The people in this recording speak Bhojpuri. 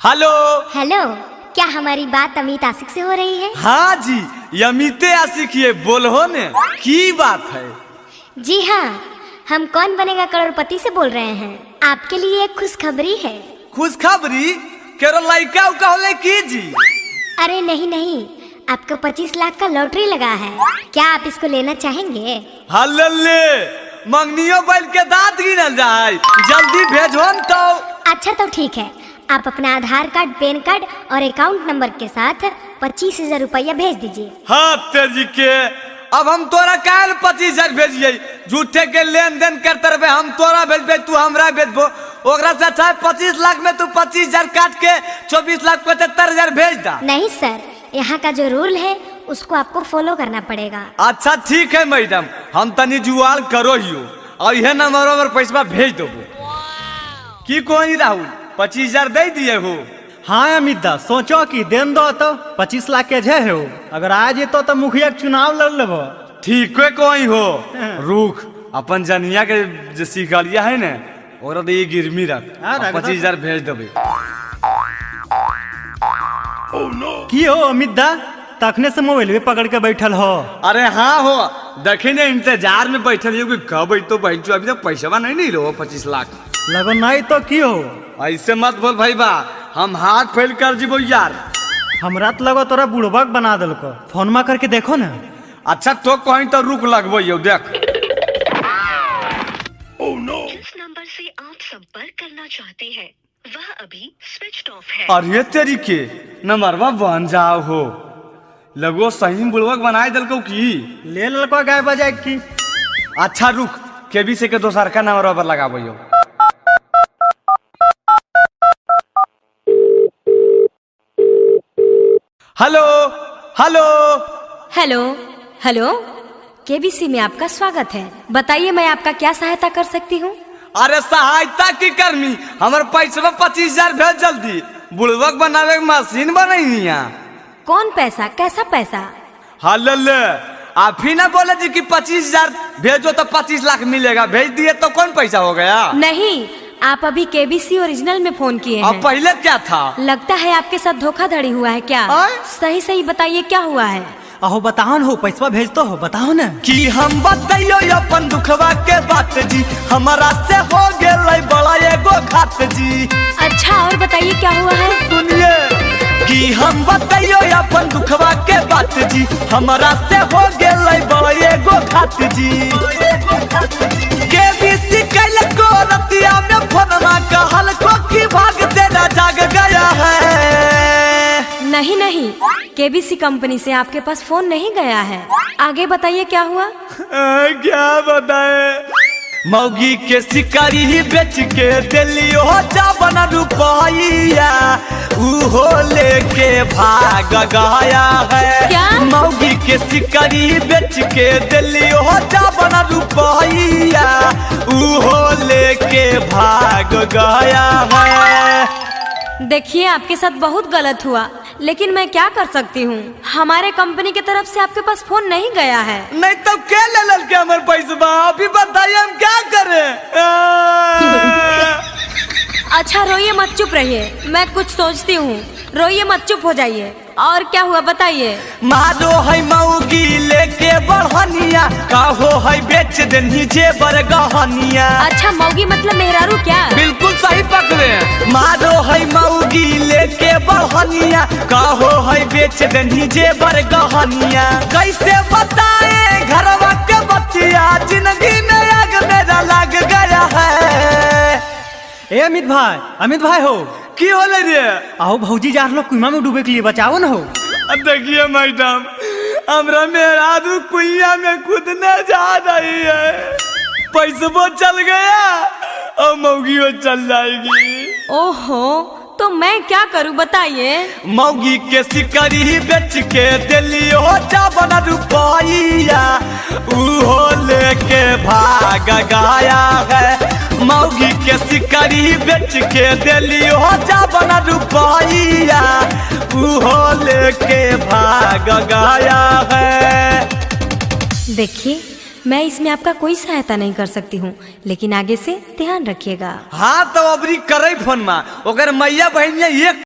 हेलो। हेलो, क्या हमारी बात अमित आशिक से हो रही है? हाँ जी, ये अमित आशिक है, बोलो ने की बात है। जी हाँ, हम कौन बनेगा करोड़पति से बोल रहे हैं। आपके लिए एक खुशखबरी है। खुशखबरी? केरो लड़का उका होले की जी? अरे नहीं नहीं, आपको 25 लाख का लॉटरी लगा है। क्या आप इसको लेना चाहेंगे? हल्ले मंगनियो बैल के दांत गिनल जाए, जल्दी भेजो तो। अच्छा तो ठीक है, आप अपना आधार कार्ड, पैन कार्ड और अकाउंट नंबर के साथ 25,000 रुपया भेज दीजिए। हाँ तेजी के, अब हम तोरा काल 25,000 भेजिए। झूठे के लेन देन करते रहे, हम तोरा भेजबे, तू हमरा भेजबो। ओकरा से अच्छा 25 लाख में तू 25,000 काट के 24,75,000 भेज दा। नहीं सर, यहाँ का जो रूल है उसको आपको फॉलो करना पड़ेगा। अच्छा ठीक है मैडम, हम तनी जुआल करो हियो और यह नंबर पर पैसा भेज देबो। की कोई राहुल 25,000 दे दिए हो? हाँ अमित दा, सोचो कि देन दो तो 25 लाख के जे हो, अगर आ जेतो तो मुखिया के चुनाव लड़ लेबो। ठीक है कोई हो, रुक अपन जनिया के जो सिकलिया है ने और ये गिरमी रख, 25,000 भेज देबे। की हो अमित दा, तखने से मोबाइल भी पकड़ के बैठल हो? अरे हाँ हो, देखे ने इंतजार में बैठल हो कि कब तो बैठो, अभी तक पैसा नहीं लो 25 लाख लगो नहीं तो की हो? ऐसे मत बोल भाई बा, हम हाथ फैल कर जीवो यार। हमरा तो लगो तोरा बुढ़बक बना दिलको, फोनमा करके देखो ना। अच्छा तो कहीं तो रुक लगबो यो देख। जिस नंबर से आप संपर्क करना चाहते हैं वह अभी स्विच ऑफ है। अरे तेरी के नंबरवा बन जाओ हो, लगो सही बुड़वक बनाए दलको की ले लको गाय बजाए की। अच्छा रुक, केबीसी के दोसर का नंबर पर लगाबो यो। Hello hello hello hello, KBC में आपका स्वागत है। बताइए मैं आपका क्या सहायता कर सकती हूँ? अरे सहायता की करनी, हमारे पैसा 25,000 भेज जल्दी, बुड़वक बनावे मशीन बनैनी। कौन पैसा, कैसा पैसा? हल्ले आप ही ना बोले जी कि 25,000 भेजो तो 25 लाख मिलेगा, भेज दिए तो कौन पैसा हो गया? नहीं, आप अभी केबीसी ओरिजिनल में फोन किए अब हैं। पहले क्या था? लगता है आपके साथ धोखाधड़ी हुआ है क्या? सही सही बताइए क्या हुआ है? अहो बताओ न हो, पैसा भेज तो हो, बताओ ना। कि हम बताइयो अपन दुखवा के बात जी, हमारा से हो गेलै बड़ा एगो घात जी। अच्छा और बताइए क्या हुआ है? सुनिए कि हम बताइयो अपन दुखवा के बात जी, हमारा से हो गेलै बड़ा एगो घात जी। केबीसी कैल को रतिया में फोनमा कहल को कि भाग तेरा जाग गया है। नहीं नहीं, केबीसी कंपनी से आपके पास फोन नहीं गया है। आगे बताइए क्या हुआ? क्या बताए? मौगी के शिकारी ही बेच के दिलियो जावन रुपया, उहो लेके भाग गया है। क्या? मौगी के शिकारी बेच के दिलियो जावन रुपया, उहो लेके भाग गया है। देखिए आपके साथ बहुत गलत हुआ, लेकिन मैं क्या कर सकती हूँ? हमारे कंपनी की तरफ से आपके पास फोन नहीं गया है। नहीं तो क्या ले लल के हमारे पैसा, अभी बताइए हम क्या करें? अच्छा रोइए मत, चुप रहिए, मैं कुछ सोचती हूँ। रोइए मत, चुप हो जाइए। और क्या हुआ बताइए? मारो है मौगी लेके बढ़निया, काहो है बेच देनी जेबर गहनिया। अच्छा मौगी मतलब मेहरारू क्या? बिल्कुल सही पकड़े। मारो है मौगी लेके बढ़निया, काहो है बेच देनी जेबर गहनिया। कैसे बताए घरवा के बच्चिया, जिंदगी में आग मेरा लग गया है। ए अमित भाई हो, की होले रे? आओ भौजी जार लोग कुआं में डूबे के लिए बचाओ ना हो। अब देखिए मैडम, हमरा मेहरारू कुइया में कूदने जा रही है, पैसा चल गया और मौगी चल जाएगी। ओहो, तो मैं क्या करूं बताइए? मौगी के शिकारी बेच के दिलियो जावन रुपया, उहो लेके भाग गया है। मौगी के शिकारी बेच के दिलियो जावन रुपया, उहो लेके भाग गया है। देखिए मैं इसमें आपका कोई सहायता नहीं कर सकती हूँ, लेकिन आगे से ध्यान रखिएगा। हाँ तो अबरी करे फोन में, ओकर मैया बहनिया एक